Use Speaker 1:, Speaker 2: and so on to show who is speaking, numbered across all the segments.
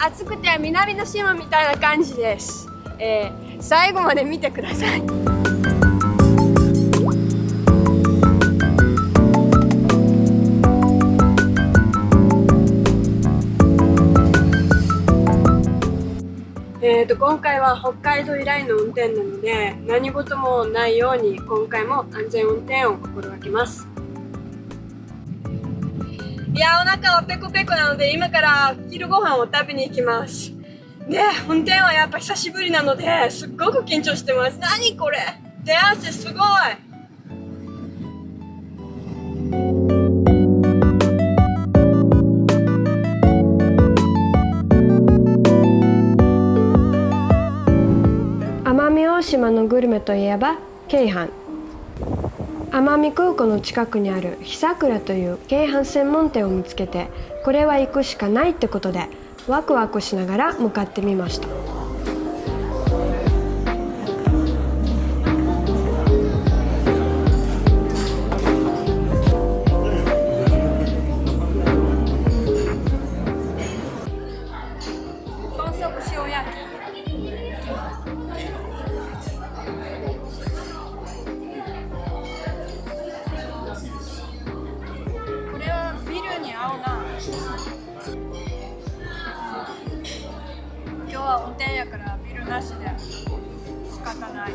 Speaker 1: 暑くて南の島みたいな感じです。最後まで見てください。今回は北海道以来の運転なので何事もないように今回も安全運転を心がけます。いや、お腹はペコペコなので今から昼ご飯を食べに行きます。で、運転はやっぱ久しぶりなのですっごく緊張してます。何これ、手汗すごい。奄美大島のグルメといえば京阪。奄美空港の近くにある日桜という京阪専門店を見つけて、これは行くしかないってことでワクワクしながら向かってみました。豚足塩焼き。これはビールに合うな。今日は運転やからビールなしで仕方ない。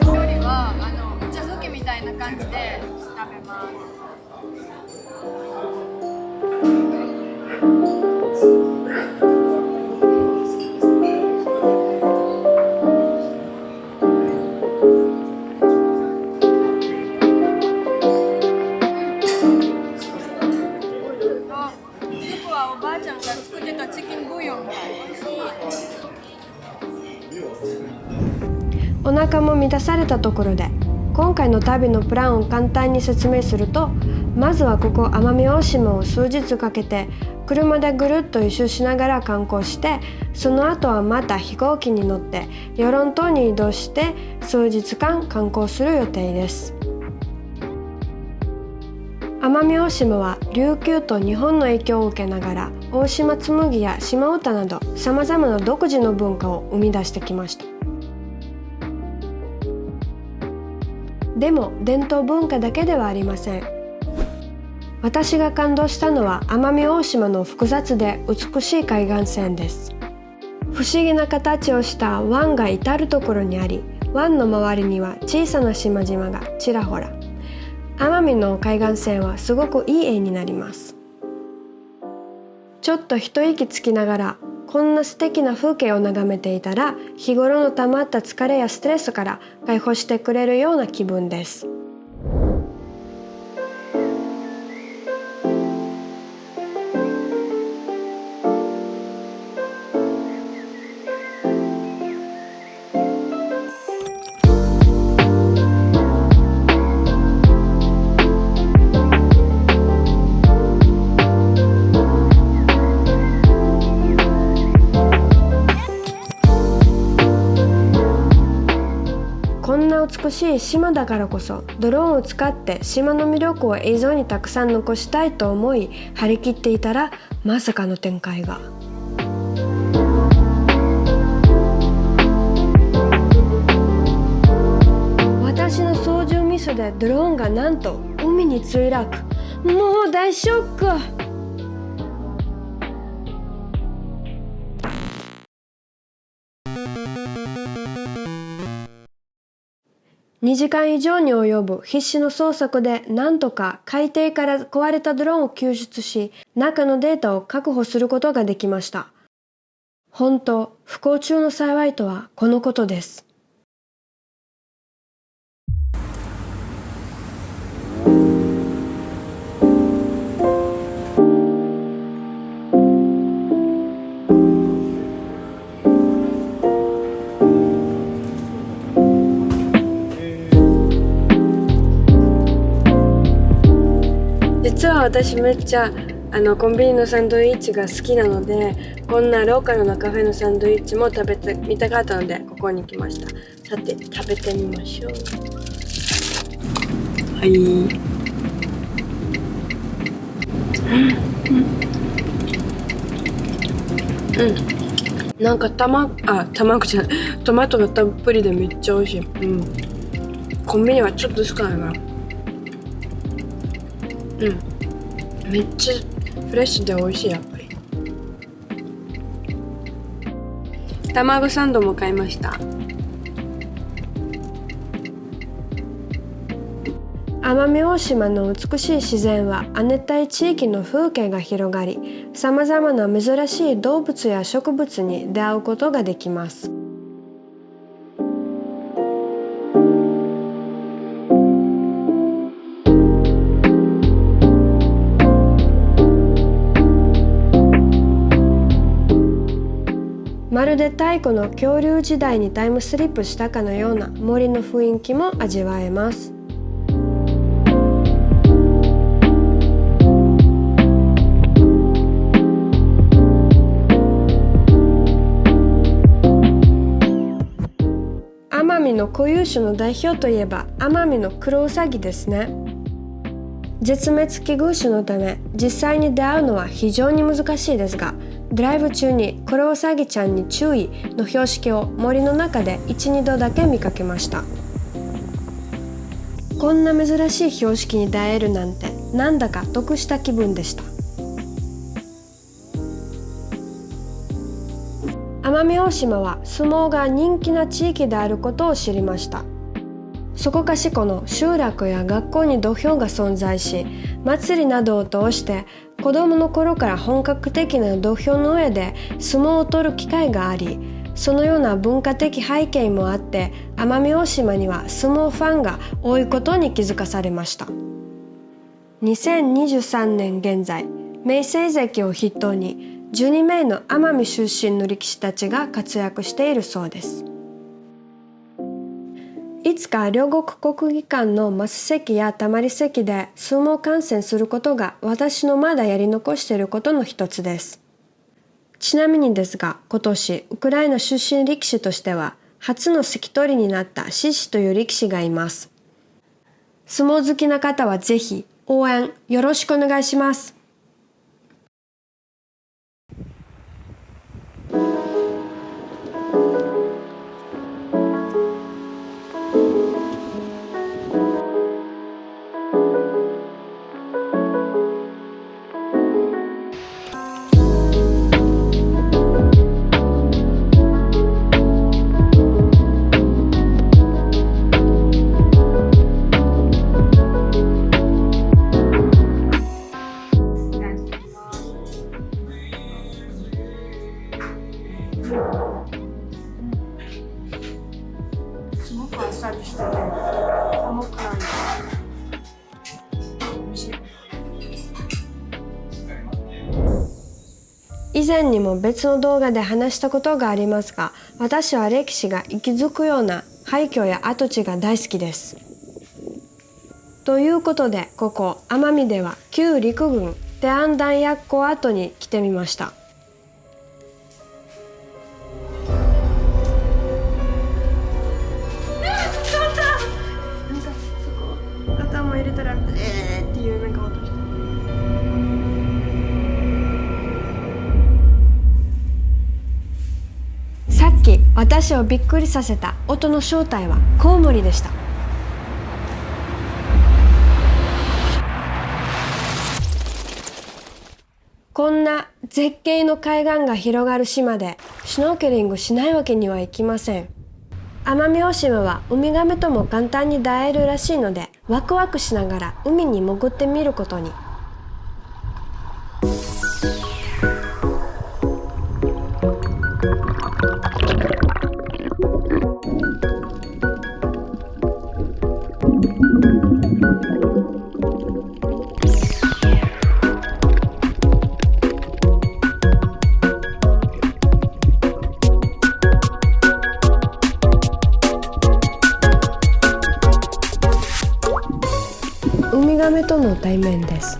Speaker 1: 料理はお茶漬けみたいな感じで食べます。スープはおばあちゃんが作ってたチキンブイヨンが美味しい。お腹も満たされたところで今回の旅のプランを簡単に説明すると、まずはここ奄美大島を数日かけて車でぐるっと一周しながら観光して、その後はまた飛行機に乗って与論島に移動して数日間観光する予定です。奄美大島は琉球と日本の影響を受けながら大島紬や島唄などさまざまな独自の文化を生み出してきました。でも伝統文化だけではありません。私が感動したのは奄美大島の複雑で美しい海岸線です。不思議な形をした湾が至るところにあり、湾の周りには小さな島々がちらほら。奄美の海岸線はすごくいい絵になります。ちょっと一息つきながらこんな素敵な風景を眺めていたら、日頃の溜まった疲れやストレスから解放してくれるような気分です。こんな美しい島だからこそドローンを使って島の魅力を映像にたくさん残したいと思い張り切っていたら、まさかの展開が。私の操縦ミスでドローンがなんと海に墜落。もう大ショック。2時間以上に及ぶ必死の捜索でなんとか海底から壊れたドローンを救出し、中のデータを確保することができました。本当、不幸中の幸いとはこのことです。実は私めっちゃコンビニのサンドイッチが好きなので、こんなローカルなカフェのサンドイッチも食べてみたかったのでここに来ました。さて食べてみましょう。はい、なんか卵じゃないトマトがたっぷりでめっちゃ美味しい。コンビニはちょっと少ないからめっちゃフレッシュで美味しい。やっぱり卵サンドも買いました。奄美大島の美しい自然は亜熱帯地域の風景が広がり、さまざまな珍しい動物や植物に出会うことができます。まるで太古の恐竜時代にタイムスリップしたかのような森の雰囲気も味わえます。奄美の固有種の代表といえば奄美のクロウサギですね。絶滅危惧種のため実際に出会うのは非常に難しいですが、ドライブ中にクロウサギちゃんに注意の標識を森の中で 1,2 度だけ見かけました。こんな珍しい標識に出会えるなんてなんだか得した気分でした。奄美大島は相撲が人気な地域であることを知りました。そこかしこの集落や学校に土俵が存在し、祭りなどを通して子どもの頃から本格的な土俵の上で相撲を取る機会があり、そのような文化的背景もあって奄美大島には相撲ファンが多いことに気づかされました。2023年現在、明成関を筆頭に12名の奄美出身の力士たちが活躍しているそうです。いつか両国国技館の升席やたまり席で相撲観戦することが私のまだやり残していることの一つです。ちなみにですが、今年ウクライナ出身力士としては初の関取になった獅子という力士がいます。相撲好きな方はぜひ応援よろしくお願いします。すごくあっさりしてね、重くない。美味しい。以前にも別の動画で話したことがありますが、私は歴史が息づくような廃墟や跡地が大好きです。ということで、ここ奄美では旧陸軍テアン弾薬庫跡に来てみました。頭入れたらっていうなんか音して。さっき私をびっくりさせた音の正体はコウモリでした。こんな絶景の海岸が広がる島でシュノーケリングしないわけにはいきません。奄美大島はウミガメとも簡単に出会えるらしいので、ワクワクしながら海に潜ってみることに。ウミガメとの対面です。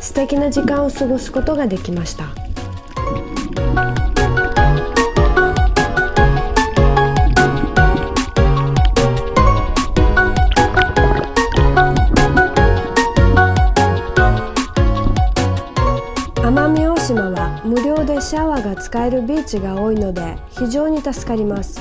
Speaker 1: 素敵な時間を過ごすことができました。奄美大島は無料でシャワーが使えるビーチが多いので非常に助かります。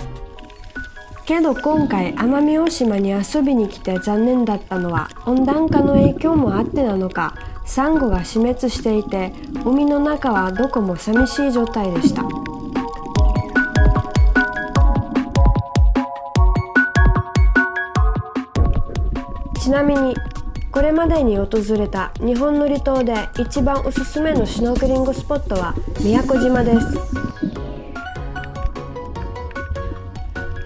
Speaker 1: けど今回奄美大島に遊びに来て残念だったのは温暖化の影響もあってなのか、サンゴが死滅していて海の中はどこも寂しい状態でした。ちなみにこれまでに訪れた日本の離島で一番おすすめのシュノーケリングスポットは宮古島です。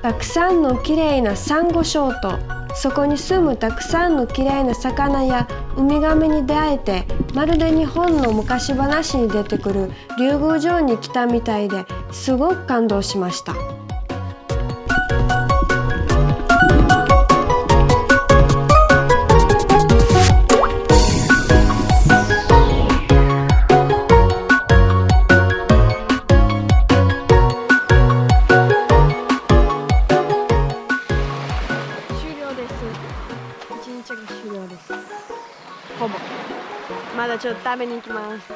Speaker 1: たくさんのきれいなサンゴ礁とそこに住むたくさんのきれいな魚やウミガメに出会えて、まるで日本の昔話に出てくる竜宮城に来たみたいですごく感動しました。ほぼまだちょっと食べに行きます。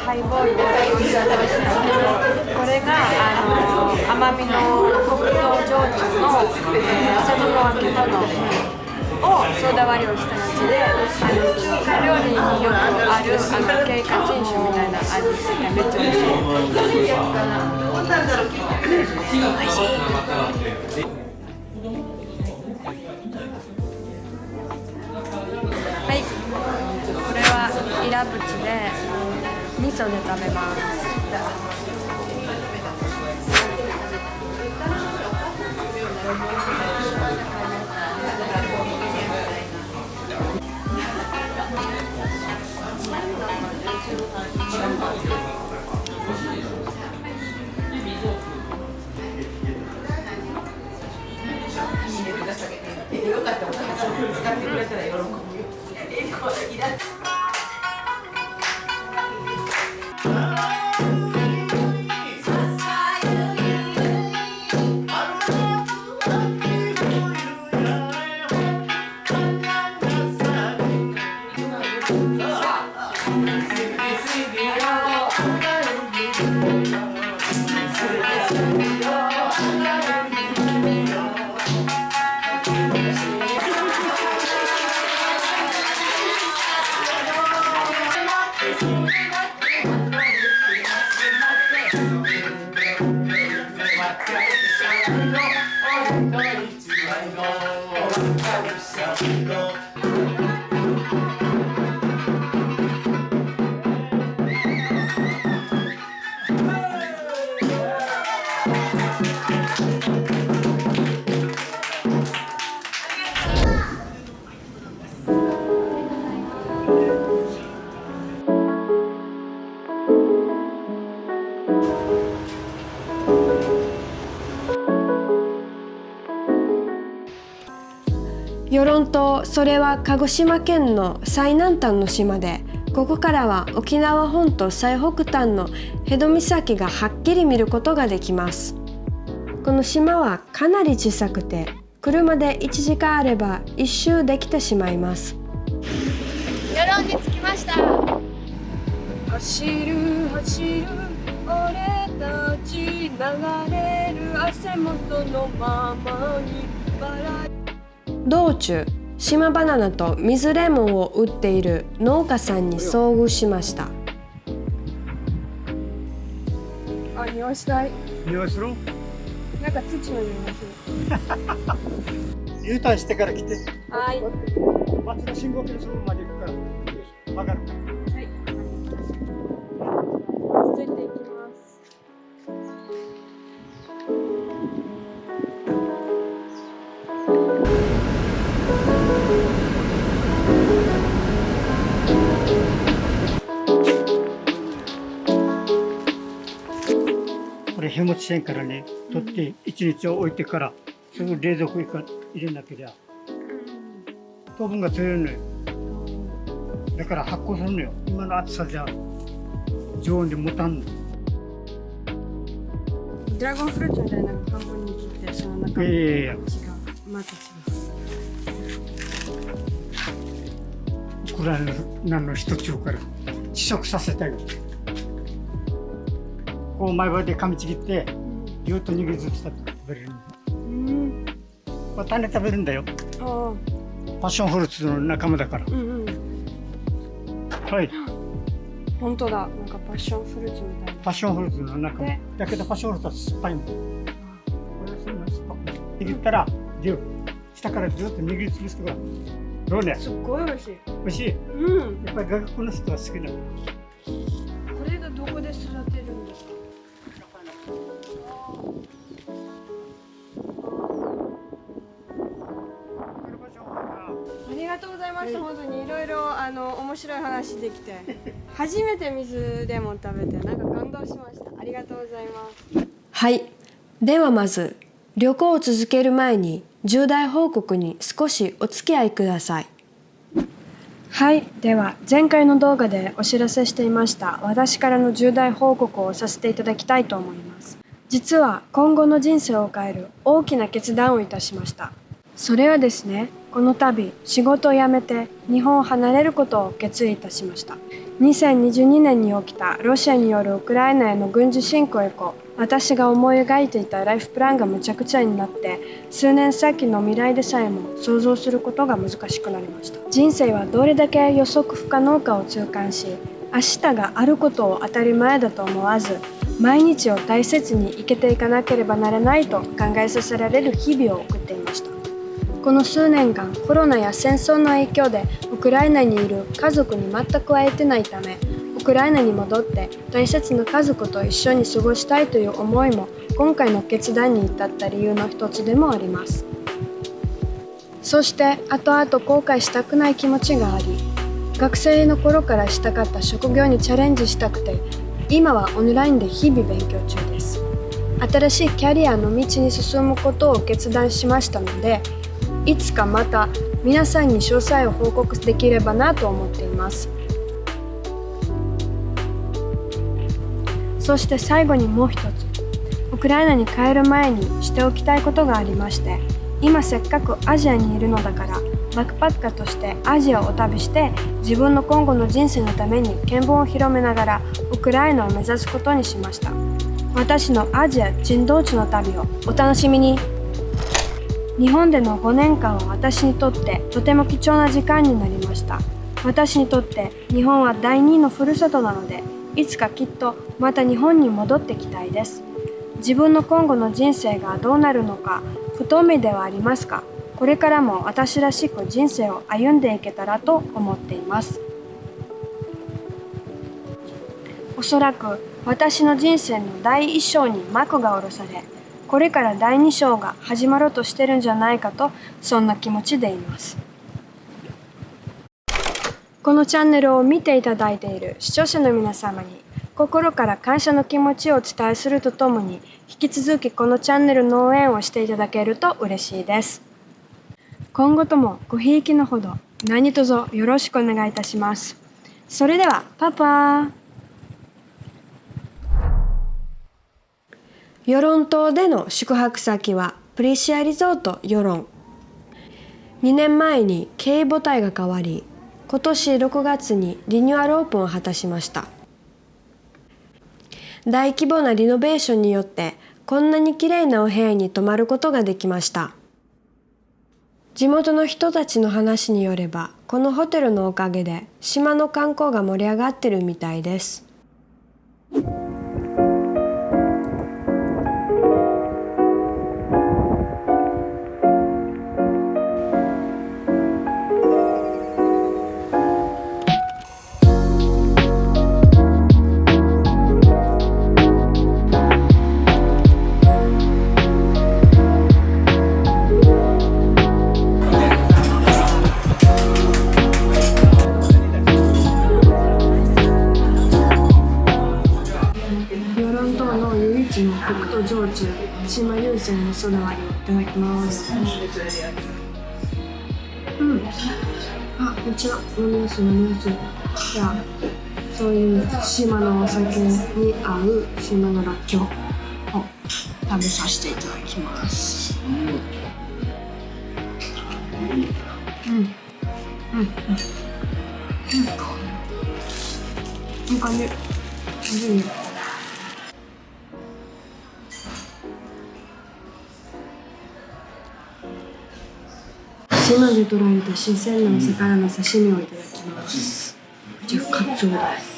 Speaker 1: ハイボールを用意したんですけど、これが奄美の黒糖焼酎のセブンの秋とのをソーダ割りをしたやつで、中華料理によくある経過鎮酒みたいな味付けでめっちゃ美味しい。はい、これはイラブチで味噌で食べます。よかったら使ってくれたら喜ぶよ。与論島、それは鹿児島県の最南端の島で、ここからは沖縄本島最北端の辺戸岬がはっきり見ることができます。この島はかなり小さくて、車で1時間あれば一周できてしまいます。与論に着きました。走る走る俺たち、流れる汗もそのままにバラ。道中、島バナナと水レモンを売っている農家さんに遭遇しました。あ、匂いしたい。
Speaker 2: 匂いする？
Speaker 1: なんか土の匂いがする。
Speaker 2: U ターンしてから来て。
Speaker 1: はい。
Speaker 2: 町の信号機のそこまで行くから。わかるか？はい。
Speaker 1: ついていきます。
Speaker 2: 日持ちせんからね、取って1日置いてからすぐ冷蔵庫に入れなけりゃ糖分が強いのよ。だから発酵するのよ。今の暑さじゃ常温で持たんの。
Speaker 1: ドラゴンフルーツみたいなの半分に切ってその中に
Speaker 2: いや
Speaker 1: また違う。
Speaker 2: これは何の一つから試食させたよ。こう前歯で噛みちぎってぎゅっと握りずつ食べれる。まあ、種食べるんだよ。パッションフルーツの仲間だから。はい。
Speaker 1: 本当だ。なんかパッションフルーツみたいな。
Speaker 2: パッションフルーツの仲間。だけどパッションフルーツは酸っぱいもん。これはそんな酸っぱく握ったら下からずっと握りつぶすとか。どうね。
Speaker 1: すっごい美味しい。
Speaker 2: 美味しい。やっぱり外国の人は好きなの。
Speaker 1: これがどこで育てるんですか。ありがとうございました。本当にいろいろ面白い話できて、初めて水レモン食べてなんか感動しました。ありがとうございます。はい。ではまず旅行を続ける前に重大報告に少しお付き合いください。はい。では前回の動画でお知らせしていました私からの重大報告をさせていただきたいと思います。実は今後の人生を変える大きな決断をいたしました。それはですね、この度仕事を辞めて日本を離れることを決意いたしました。2022年に起きたロシアによるウクライナへの軍事侵攻以降、私が思い描いていたライフプランがむちゃくちゃになって、数年先の未来でさえも想像することが難しくなりました。人生はどれだけ予測不可能かを痛感し、明日があることを当たり前だと思わず、毎日を大切に生きていかなければならないと考えさせられる日々を送っていました。この数年間、コロナや戦争の影響でウクライナにいる家族に全く会えてないため、ウクライナに戻って大切な家族と一緒に過ごしたいという思いも今回の決断に至った理由の一つでもあります。そして後々後悔したくない気持ちがあり、学生の頃からしたかった職業にチャレンジしたくて、今はオンラインで日々勉強中です。新しいキャリアの道に進むことを決断しましたので、いつかまた皆さんに詳細を報告できればなと思っています。そして最後にもう一つ、ウクライナに帰る前にしておきたいことがありまして、今せっかくアジアにいるのだから、バックパッカーとしてアジアを旅して自分の今後の人生のために見聞を広めながらウクライナを目指すことにしました。私のアジア珍道中の旅をお楽しみに。日本での5年間は私にとってとても貴重な時間になりました。私にとって日本は第二のふるさとなので、いつかきっとまた日本に戻ってきたいです。自分の今後の人生がどうなるのか不透明ではありますが、これからも私らしく人生を歩んでいけたらと思っています。おそらく私の人生の第一章に幕が下ろされ、これから第二章が始まろうとしてるんじゃないかと、そんな気持ちでいます。このチャンネルを見ていただいている視聴者の皆様に心から感謝の気持ちをお伝えするとともに、引き続きこのチャンネルの応援をしていただけると嬉しいです。今後ともごひいきのほど何卒よろしくお願いいたします。それではパパ。与論島での宿泊先はプリシアリゾート与論。2年前に経営母体が変わり、今年6月にリニューアルオープンを果たしました。大規模なリノベーションによってこんなに綺麗なお部屋に泊まることができました。地元の人たちの話によれば、このホテルのおかげで島の観光が盛り上がってるみたいです。だわりをいただきます。あ、めっちゃ飲みやすい。じゃあそういう島のお酒に合う島のらっきょうを食べさせていただきます。いい感じ。島で捕らえた新鮮なお魚の刺身をいただきます。じゃあカツオです。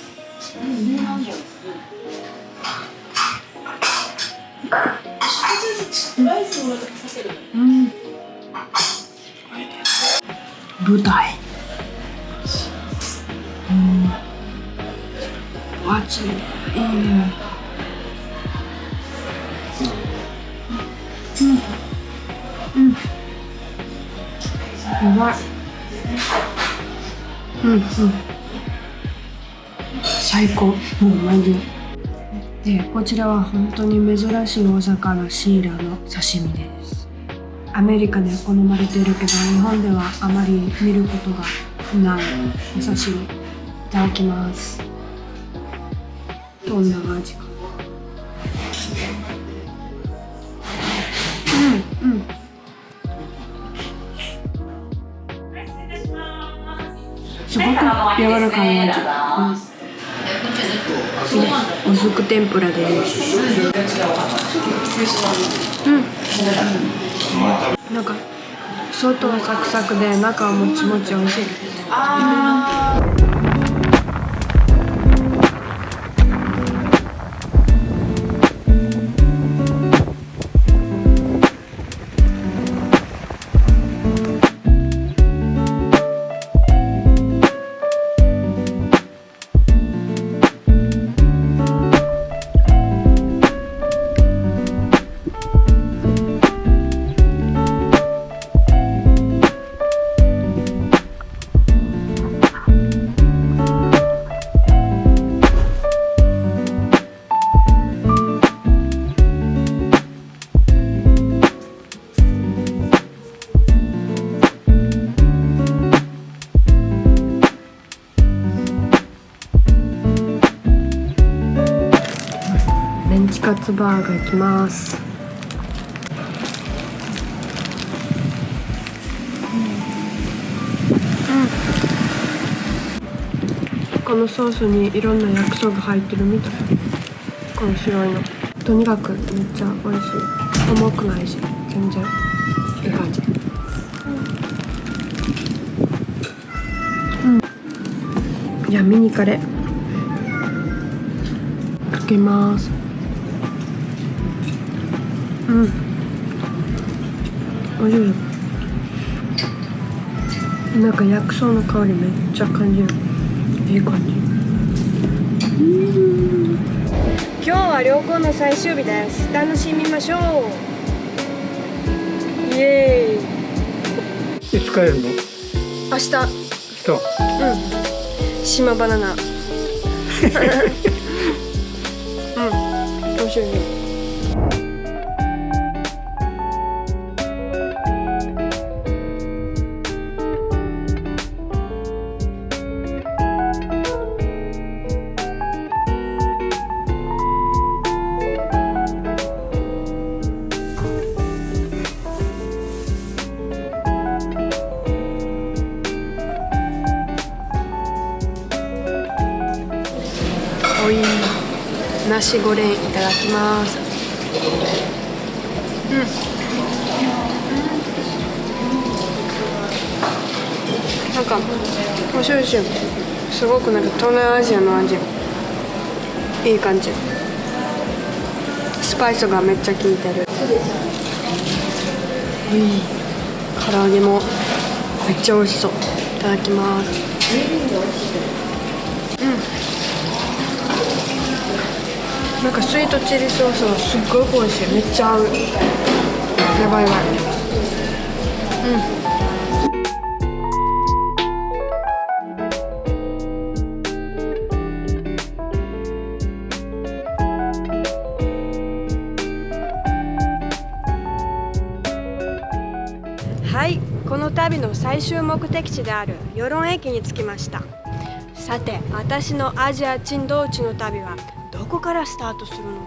Speaker 1: 舞台。熱いね。いいね。やばい。最高。もうマジで。こちらは本当に珍しいお魚シイラの刺身です。アメリカでは好まれているけど日本ではあまり見ることがないお刺身。いただきます。どんな味か。すごく柔らかい味。おずく天ぷらです。なんか外はサクサクで中はもちもち美味しい。メンチカツバーガーいきます。このソースにいろんな薬草が入ってるみたい。この白いのとにかくめっちゃ美味しい。重くないし全然いい感じ。じゃあミニカレーかけます。おいしい。なんか薬草の香りめっちゃ感じる。いい感じ。今日は旅行の最終日です。楽しみましょう。イエーイ。
Speaker 2: いつ帰るの？
Speaker 1: 明日。
Speaker 2: そう。
Speaker 1: 島バナナ。面白いね。おい、ナシゴレンいただきます。なんか面白いし、すごくなんか東南アジアの味。いい感じ。スパイスがめっちゃ効いてる。唐揚げもめっちゃ美味しそう。いただきます。なんかスイートチリソースがすっごく美味しい。めっちゃ合う。やばいやばい。はい、この旅の最終目的地であるヨロン駅に着きました。さて、私のアジア珍道中の旅はどこからスタートするの？